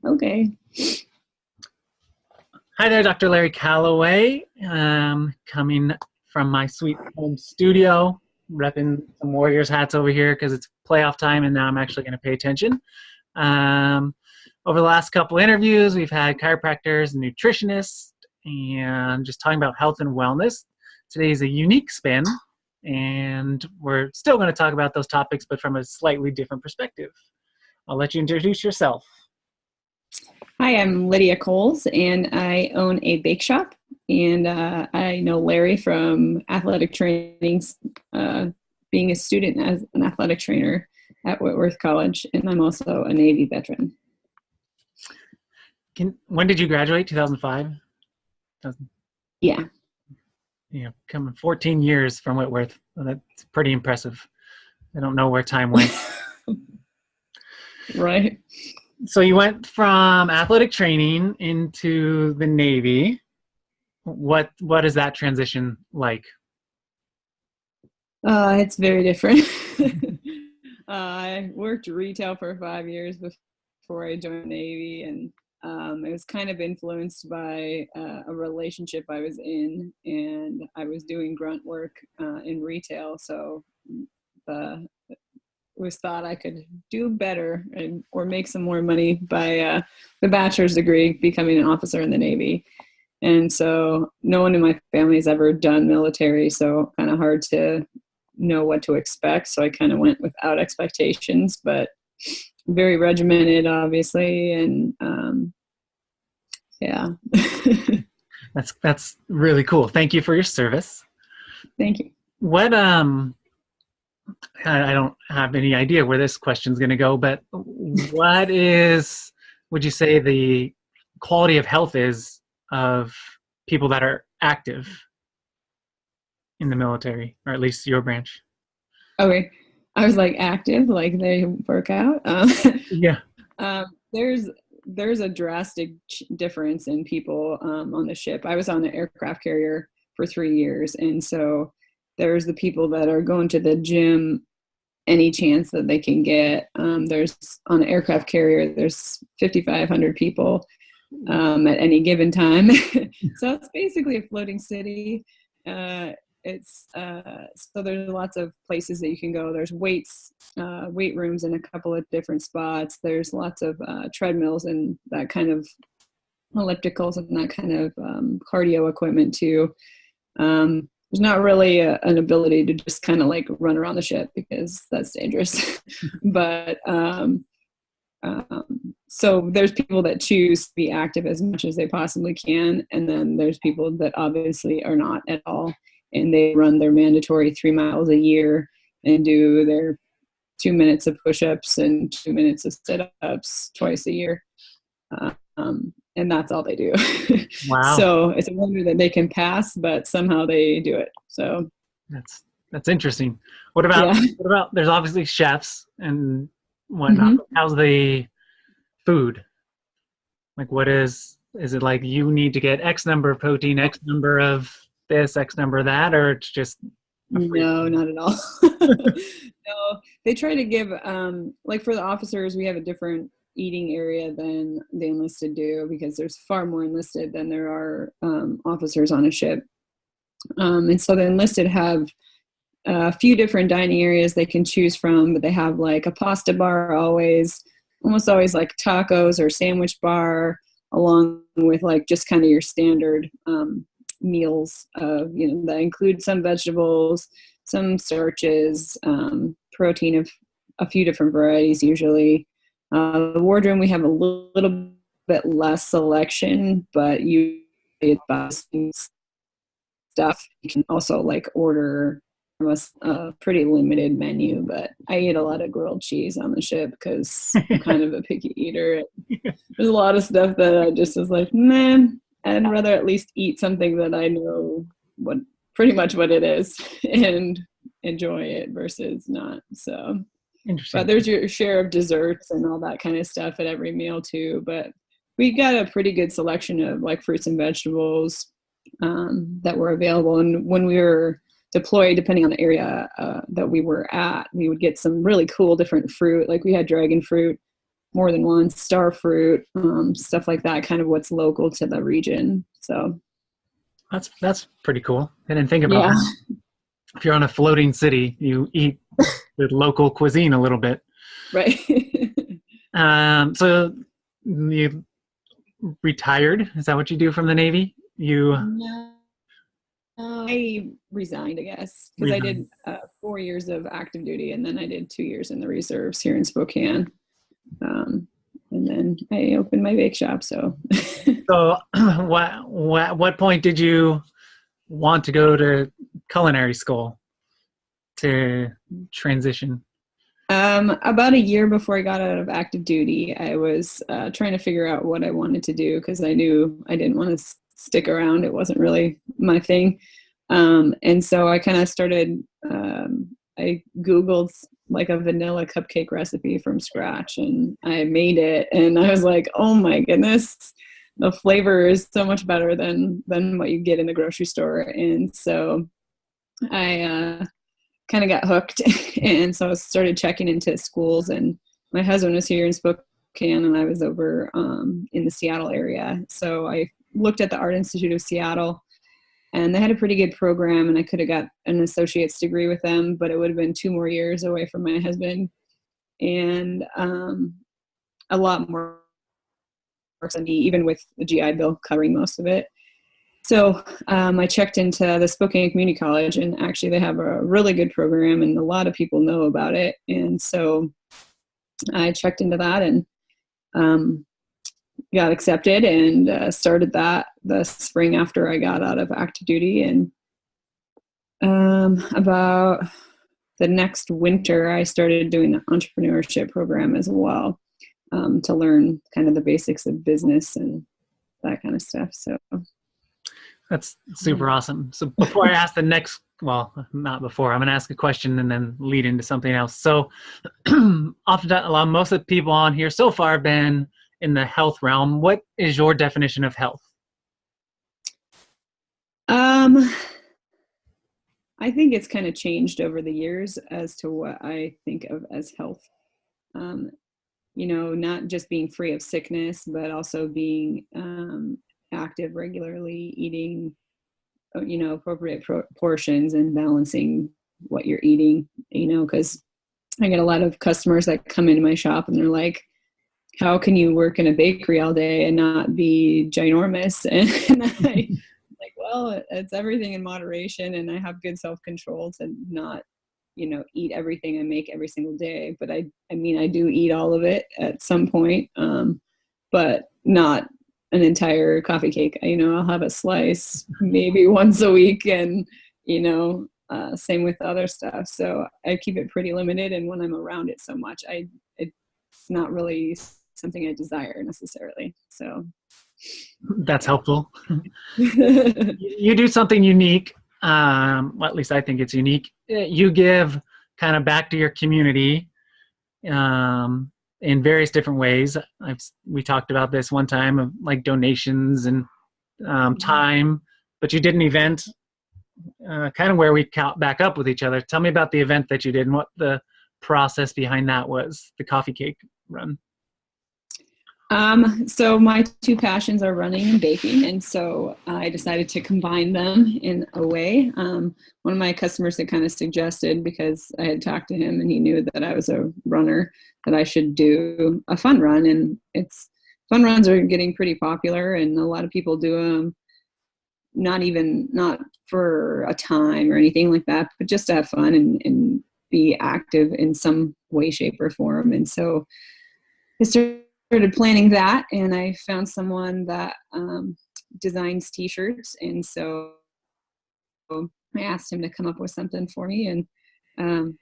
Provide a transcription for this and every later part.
Okay. Hi there, Dr. Larry Calloway, coming from my sweet home studio, repping some Warriors hats over here because it's playoff time and now I'm actually going to pay attention. Um, Over the last couple interviews, we've had chiropractors and nutritionists and just talking about health and wellness. Today is a unique spin, and we're still going to talk about those topics, but from a slightly different perspective. I'll let you introduce yourself. Hi, I'm Lydia Cowles, and I own a bake shop. And I know Larry from athletic trainings, being a student as an athletic trainer at Whitworth College, and I'm also a Navy veteran. When did you graduate? 2005? Yeah. Yeah, coming 14 years from Whitworth. Well, that's pretty impressive. I don't know where time went. Right. So you went from athletic training into the Navy. What is that transition like? It's very different. I worked retail for 5 years before I joined the Navy, and it was kind of influenced by a relationship I was in, and I was doing grunt work in retail, so it was thought I could do better or make some more money by the bachelor's degree, becoming an officer in the Navy. And so no one in my family has ever done military, so kind of hard to know what to expect. So I kind of went without expectations, but very regimented, obviously. And yeah. That's really cool. Thank you for your service. Thank you. What I don't have any idea where this question's going to go, but would you say the quality of health is of people that are active in the military, or at least your branch? Okay. I was like active, like they work out. Yeah. There's a drastic difference in people on the ship. I was on an aircraft carrier for 3 years, and so there's the people that are going to the gym any chance that they can get. There's on an aircraft carrier, there's 5,500 people at any given time. So it's basically a floating city. So there's lots of places that you can go. There's weight rooms in a couple of different spots. There's lots of treadmills and that kind of ellipticals and that kind of cardio equipment too. There's not really an ability to just kind of like run around the ship because that's dangerous. But so there's people that choose to be active as much as they possibly can, and then there's people that obviously are not at all, and they run their mandatory 3 miles a year and do their 2 minutes of push-ups and 2 minutes of sit-ups twice a year. And that's all they do. Wow. So it's a wonder that they can pass, but somehow they do it. So that's interesting. What about there's obviously chefs and whatnot. Mm-hmm. How's the food? Like, is it like you need to get X number of protein, X number of this, X number of that, or it's just no, not at all. No, they try to give like for the officers, we have a different eating area than the enlisted do because there's far more enlisted than there are officers on a ship. And so the enlisted have a few different dining areas they can choose from, but they have like a pasta bar almost always like tacos or sandwich bar, along with like just kind of your standard meals, that include some vegetables, some starches, protein of a few different varieties usually. The wardroom, we have a little bit less selection, but you buy stuff. You can also like order from a pretty limited menu, but I eat a lot of grilled cheese on the ship because I'm kind of a picky eater. There's a lot of stuff that I just was like, man, I'd rather at least eat something that I know pretty much what it is and enjoy it versus not. So, but there's your share of desserts and all that kind of stuff at every meal too. But we got a pretty good selection of like fruits and vegetables that were available. And when we were deployed, depending on the area that we were at, we would get some really cool different fruit. Like we had dragon fruit more than one, star fruit, stuff like that, kind of what's local to the region. So That's pretty cool. I didn't think about yeah, that. If you're on a floating city, you eat the local cuisine a little bit. right. So you retired? Is that what you do from the Navy? You No, I resigned, I guess, because I resigned. did 4 years of active duty, and then I did 2 years in the reserves here in Spokane. Um, and then I opened my bake shop. So, So what point did you want to go to culinary school to transition? about a year before I got out of active duty, I was trying to figure out what I wanted to do because I knew I didn't want to stick around. It wasn't really my thing. And so I kind of started, I Googled like a vanilla cupcake recipe from scratch and I made it. And I was like, oh my goodness, the flavor is so much better than what you get in the grocery store. And so I kind of got hooked. And so I started checking into schools, and my husband was here in Spokane and I was over in the Seattle area. So I looked at the Art Institute of Seattle, and they had a pretty good program, and I could have got an associate's degree with them, but it would have been 2 more years away from my husband and a lot more work on me, even with the GI Bill covering most of it. So I checked into the Spokane Community College, and actually they have a really good program, and a lot of people know about it. And so I checked into that and got accepted and started that the spring after I got out of active duty. And about the next winter, I started doing the entrepreneurship program as well to learn kind of the basics of business and that kind of stuff. So That's super awesome. So before I ask the next, well, not before, I'm going to ask a question and then lead into something else. So often, most of the people on here so far have been in the health realm. What is your definition of health? I think it's kind of changed over the years as to what I think of as health. Um, not just being free of sickness, but also being active regularly, eating, appropriate portions and balancing what you're eating, because I get a lot of customers that come into my shop and they're like, how can you work in a bakery all day and not be ginormous? And I like, well, it's everything in moderation, and I have good self-control to not, eat everything I make every single day. But I mean, I do eat all of it at some point, but not an entire coffee cake. I'll have a slice maybe once a week, and same with other stuff. So I keep it pretty limited, and when I'm around it so much, it's not really something I desire necessarily. So That's helpful. You do something unique. Well, at least I think it's unique. You give kind of back to your community in various different ways. We talked about this one time of like donations and time, but you did an event kind of where we back up with each other. Tell me about the event that you did and what the process behind that was, the coffee cake run. So my two passions are running and baking, and so I decided to combine them in a way. One of my customers had kind of suggested, because I had talked to him and he knew that I was a runner, that I should do a fun run. And fun runs are getting pretty popular, and a lot of people do them not for a time or anything like that, but just to have fun and be active in some way, shape, or form. And so I started planning that, and I found someone that designs t-shirts, and so I asked him to come up with something for me, and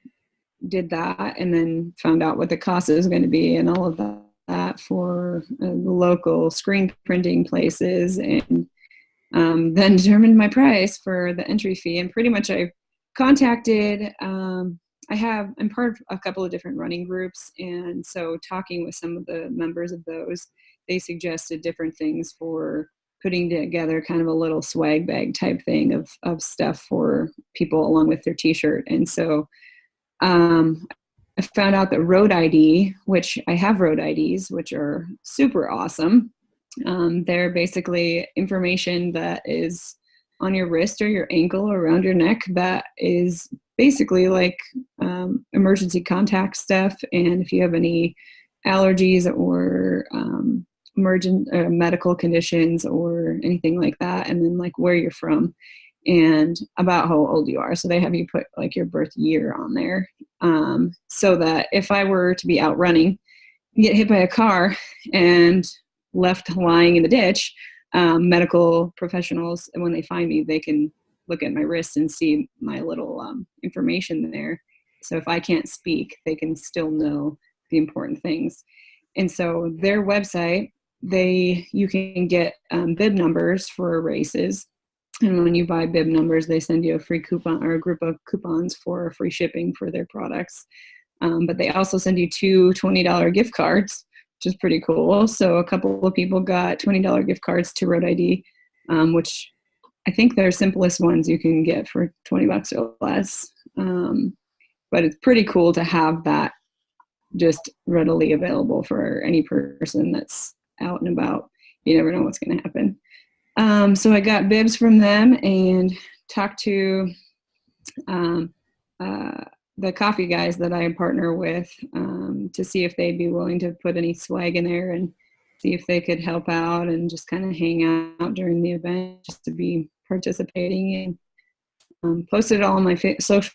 did that, and then found out what the cost is going to be and all of that for the local screen printing places, and then determined my price for the entry fee. And pretty much I contacted I'm part of a couple of different running groups, and so talking with some of the members of those, they suggested different things for putting together kind of a little swag bag type thing of stuff for people along with their t-shirt. And so I found out that road ID, which I have road IDs, which are super awesome. They're basically information that is on your wrist or your ankle or around your neck that is basically like emergency contact stuff. And if you have any allergies or emergent medical conditions or anything like that, and then like where you're from and about how old you are. So they have you put like your birth year on there, so that if I were to be out running, get hit by a car and left lying in the ditch, medical professionals, and when they find me, they can look at my wrist and see my little information there. So if I can't speak, they can still know the important things. And so their website, you can get bib numbers for races. And when you buy bib numbers, they send you a free coupon or a group of coupons for free shipping for their products. But they also send you two $20 gift cards, which is pretty cool. So a couple of people got $20 gift cards to Road ID, which I think they're simplest ones you can get for $20 or less. But it's pretty cool to have that just readily available for any person that's out and about. You never know what's going to happen. So I got bibs from them and talked to the coffee guys that I partner with to see if they'd be willing to put any swag in there and see if they could help out and just kind of hang out during the event, just to be participating, and posted it all on my social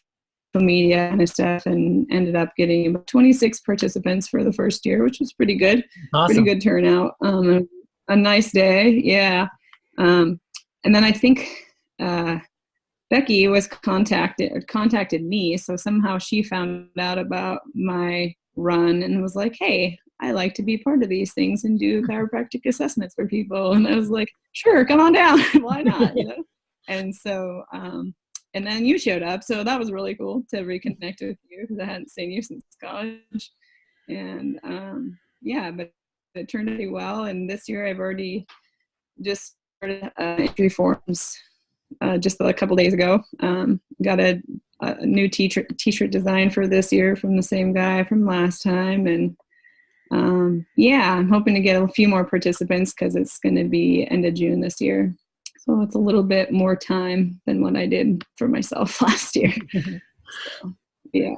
media and stuff, and ended up getting about 26 participants for the first year, which was pretty good. Awesome. Pretty good turnout. A nice day. Yeah. And then I think Becky was contacted me. So somehow she found out about my run and was like, hey, I like to be part of these things and do chiropractic assessments for people. And I was like, sure, come on down. Why not? You know? And so, and then you showed up. So that was really cool to reconnect with you because I hadn't seen you since college. And yeah, but it turned out pretty well. And this year I've already just started entry forms just a couple days ago. Got a new t-shirt design for this year from the same guy from last time. And yeah, I'm hoping to get a few more participants because it's going to be end of June this year. So it's a little bit more time than what I did for myself last year. So, yeah.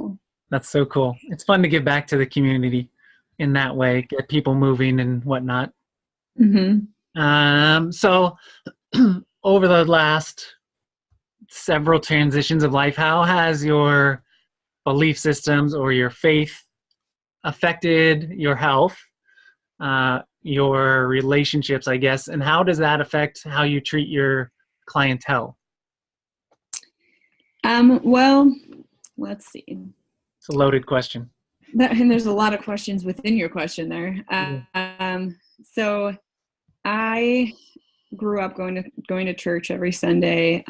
That's so cool. It's fun to give back to the community in that way, get people moving and whatnot. Mm-hmm. So over the last several transitions of life, how has your belief systems or your faith affected your health, your relationships, I guess, and how does that affect how you treat your clientele? Well, let's see. It's a loaded question. And there's a lot of questions within your question there. So I grew up going to church every Sunday.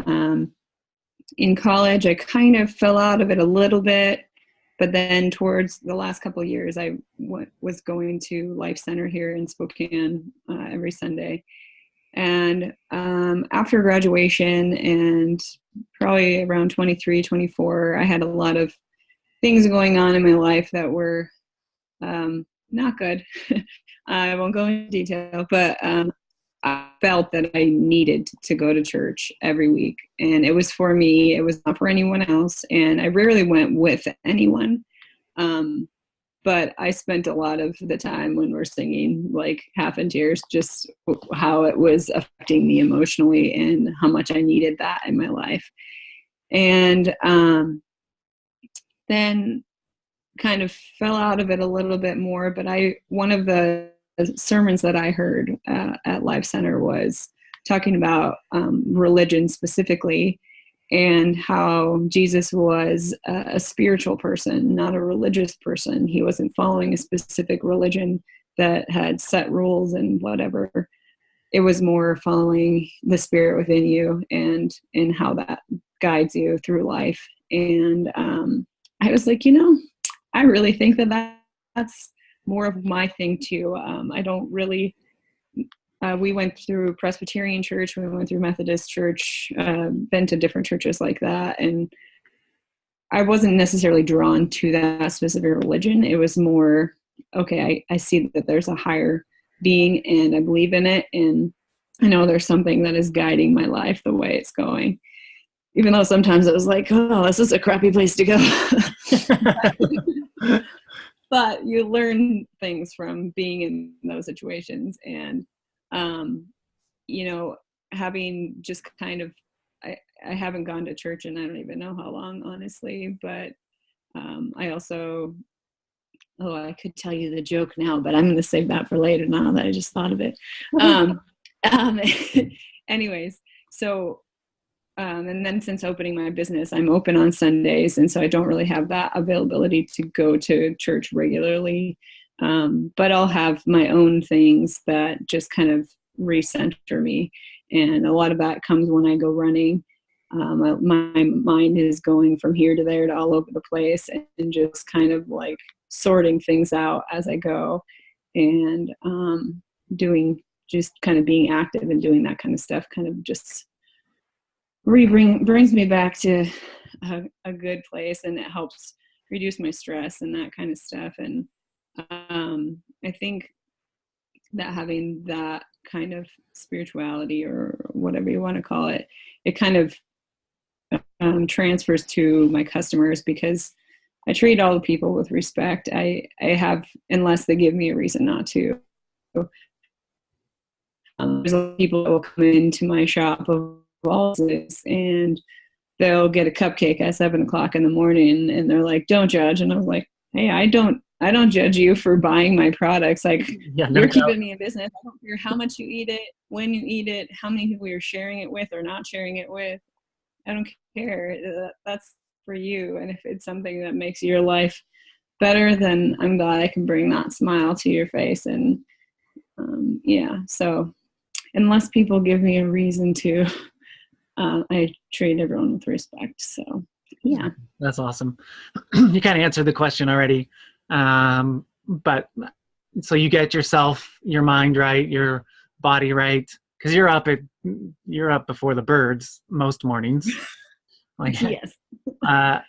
In college, I kind of fell out of it a little bit, but then towards the last couple of years, I was going to Life Center here in Spokane every Sunday. And after graduation and probably around 23, 24, I had a lot of things going on in my life that were not good. I won't go into detail, but I felt that I needed to go to church every week. And it was for me. It was not for anyone else. And I rarely went with anyone. But I spent a lot of the time when we're singing, like half in tears, just how it was affecting me emotionally and how much I needed that in my life. And then kind of fell out of it a little bit more. But one of the sermons that I heard at Life Center was talking about religion specifically, and how Jesus was a spiritual person, not a religious person. He wasn't following a specific religion that had set rules and whatever. It was more following the spirit within you and how that guides you through life. And I was like, I really think that's more of my thing too. I don't really, we went through Presbyterian church, we went through Methodist church, been to different churches like that. And I wasn't necessarily drawn to that specific religion. It was more, okay, I see that there's a higher being and I believe in it. And I know there's something that is guiding my life the way it's going. Even though sometimes it was like, oh, this is a crappy place to go. But you learn things from being in those situations. And, you know, having just kind of, I haven't gone to church and I don't even know how long, honestly, but I also, oh, I could tell you the joke now, but I'm going to save that for later now that I just thought of it. Um, anyways, so, and then since opening my business, I'm open on Sundays. And so I don't really have that availability to go to church regularly. But I'll have my own things that just kind of recenter me. And a lot of that comes when I go running. My mind is going from here to there to all over the place and just kind of like sorting things out as I go and doing just kind of being active and doing that kind of stuff kind of just brings me back to a good place, and it helps reduce my stress and that kind of stuff. And I think that having that kind of spirituality or whatever you want to call it, it kind of transfers to my customers because I treat all the people with respect. I have, unless they give me a reason not to. There's a lot of people that will come into my shop of all this and they'll get a cupcake at 7:00 in the morning and they're like, don't judge. And I was like, hey, I don't judge you for buying my products. Like, Yeah, no you're doubt. keeping me in business. I don't care how much you eat it, when you eat it, how many people you're sharing it with or not sharing it with. I don't care. That's for you. And if it's something that makes your life better, then I'm glad I can bring that smile to your face. And yeah, so unless people give me a reason to, I treat everyone with respect. So yeah. That's awesome. You kind of answered the question already. But so you get yourself, your mind right, your body right, because you're up before the birds most mornings. Like, yes. how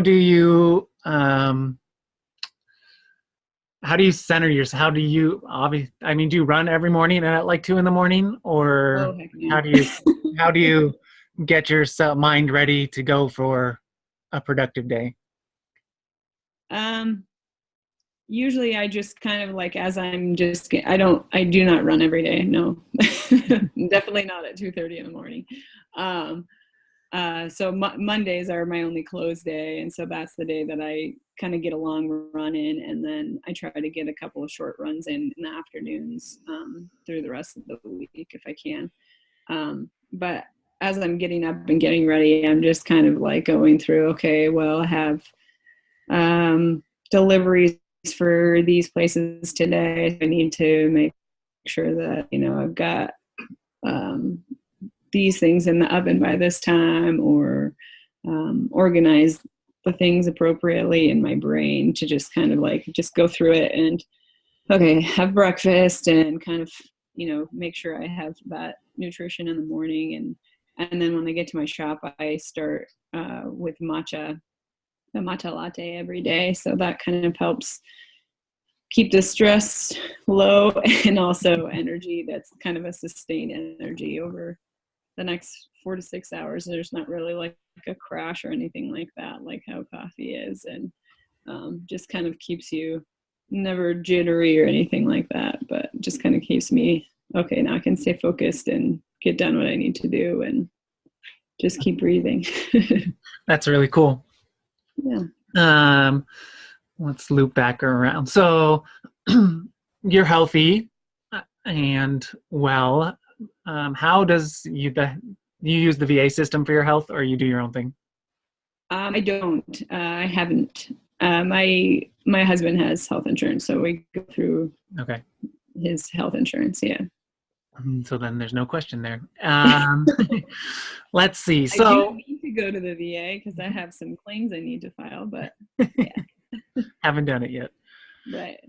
do you center yourself? How do you do you run every morning at like 2 a.m, or Oh, heck no. how do you get your mind ready to go for a productive day? Usually I just kind of like, as I'm just, I do not run every day. No, definitely not at 2:30 in the morning. So Mondays are my only close day. And so that's the day that I kind of get a long run in. And then I try to get a couple of short runs in the afternoons, through the rest of the week if I can. But as I'm getting up and getting ready, I'm just kind of like going through, okay, well, I have, deliveries for these places today. I need to make sure that, I've got, these things in the oven by this time, or organize the things appropriately in my brain to just kind of like just go through it and okay, have breakfast and kind of make sure I have that nutrition in the morning. And then when I get to my shop, I start with a matcha latte every day, so that kind of helps keep the stress low and also energy that's kind of a sustained energy over the next 4 to 6 hours. There's not really like a crash or anything like that, like how coffee is, and just kind of keeps you never jittery or anything like that, but just kind of keeps me, okay, now I can stay focused and get done what I need to do and just keep breathing. That's really cool. Yeah. Let's loop back around. So you're healthy and well. How does you use the VA system for your health, or you do your own thing? I don't. I haven't. My husband has health insurance, so we go through his health insurance. Yeah. So then there's no question there. Let's see. So I do need to go to the VA because I have some claims I need to file, but yeah. Haven't done it yet. Right.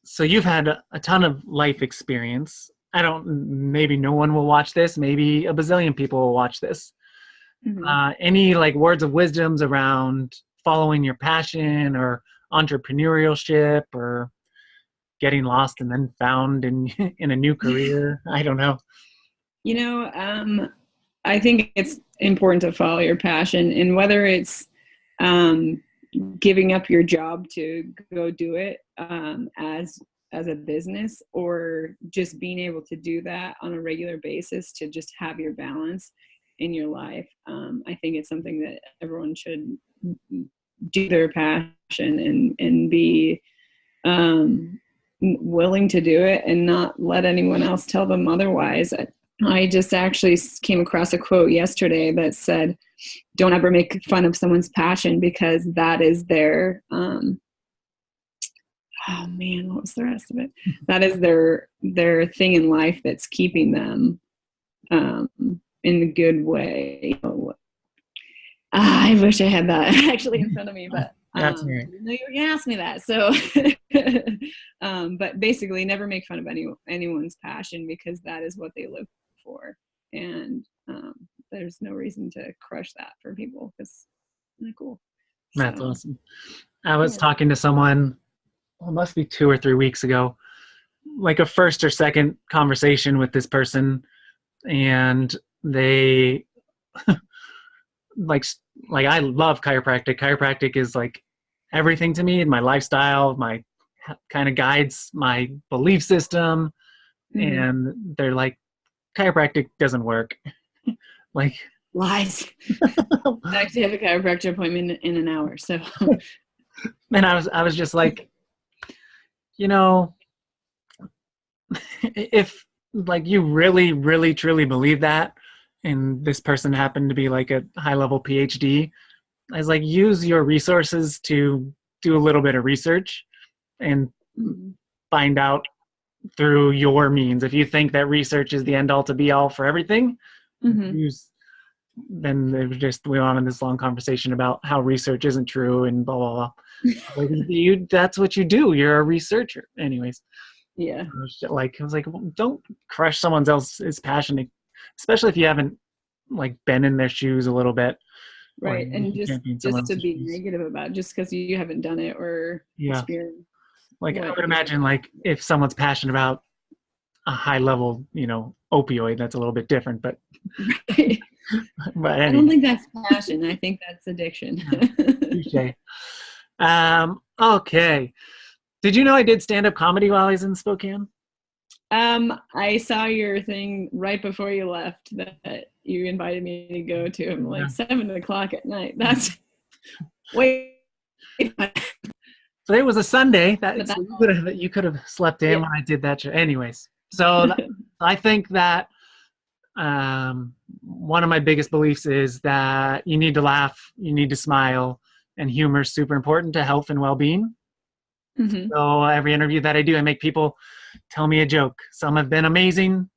So you've had a ton of life experience. Maybe no one will watch this. Maybe a bazillion people will watch this. Any like words of wisdoms around following your passion or entrepreneurship or getting lost and then found in in a new career? I don't know. I think it's important to follow your passion, and whether it's giving up your job to go do it as a business, or just being able to do that on a regular basis to just have your balance in your life. I think it's something that everyone should do their passion and be willing to do it and not let anyone else tell them otherwise. I just actually came across a quote yesterday that said, don't ever make fun of someone's passion, because that is their, oh man, what was the rest of it? That is their thing in life that's keeping them in a good way. I wish I had that actually in front of me, but That's right. I didn't know you were going to ask me that. So, but basically never make fun of anyone's passion, because that is what they live for. And there's no reason to crush that for people, because they're cool. That's awesome. I was talking to someone, well, it must be 2 or 3 weeks ago, like a first or second conversation with this person, and they like I love chiropractic. Chiropractic is like everything to me in my lifestyle, my kind of guides my belief system. And they're like, chiropractic doesn't work. Like, lies. I actually have a chiropractor appointment in an hour, so. And I was just like, if like you really, really, truly believe that, and this person happened to be like a high-level PhD, I was like, use your resources to do a little bit of research and find out through your means. If you think that research is the end-all to be-all for everything, then we went on in this long conversation about how research isn't true and blah, blah, blah. Like, that's what you do. You're a researcher. Anyways. Yeah. I was like, well, don't crush someone else's passion, especially if you haven't like been in their shoes a little bit. Right. And just to be negative about it, just because you haven't done it or experienced. Like, I would imagine like if someone's passionate about a high level, opioid, that's a little bit different, but right. But anyway. I don't think that's passion. I think that's addiction. Okay. Did you know I did stand-up comedy while I was in Spokane? I saw your thing right before you left that you invited me to go to. I'm like 7:00 at night. That's way. So it was a Sunday. You could have slept in when I did that show. Anyways, so I think that one of my biggest beliefs is that you need to laugh, you need to smile, and humor is super important to health and well-being. So every interview that I do, I make people tell me a joke. Some have been amazing.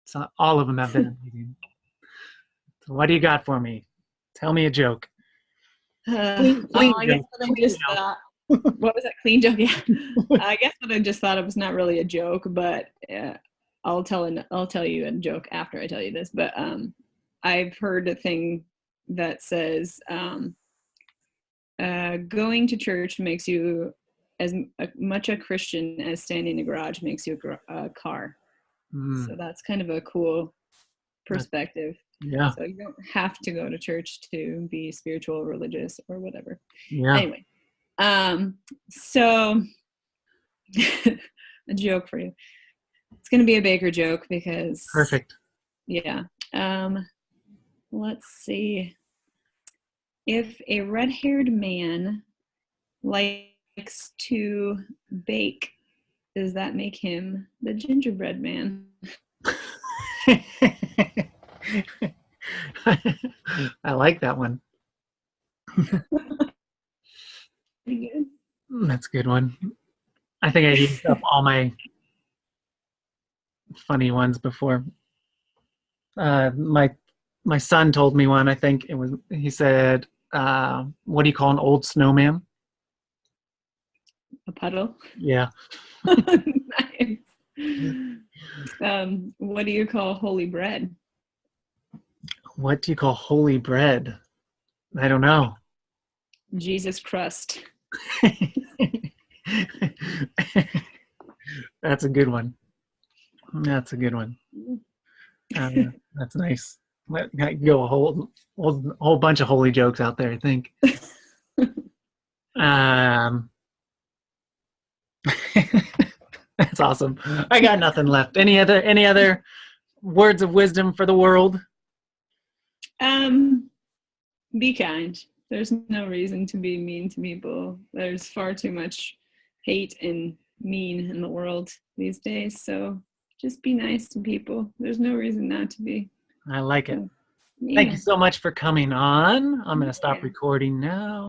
So all of them have been amazing. So what do you got for me? Tell me a joke. Clean I guess what I just thought. What was that? Clean joke? Yeah. I guess what I just thought of was not really a joke, but I'll tell you a joke after I tell you this. But I've heard a thing that says going to church makes you as much a Christian as standing in a garage makes you a car. So that's kind of a cool perspective. Yeah. So you don't have to go to church to be spiritual or religious or whatever. Yeah. Anyway, so a joke for you. It's going to be a Baker joke because. Perfect. Yeah. Let's see. If a red-haired man likes to bake, does that make him the gingerbread man? I like that one. Pretty good. That's a good one. I think I used up all my funny ones before. My son told me one. I think he said, what do you call an old snowman? A puddle? Yeah. Nice. What do you call holy bread? What do you call holy bread? I don't know. Jesus crust. That's a good one. That's a good one. That's nice. I go a whole bunch of holy jokes out there, I think. Um, that's awesome. I got nothing left. Any other words of wisdom for the world? Be kind. There's no reason to be mean to people. There's far too much hate and mean in the world these days. So just be nice to people. There's no reason not to be. I like it. So, yeah. Thank you so much for coming on. I'm going to stop Yeah. recording now.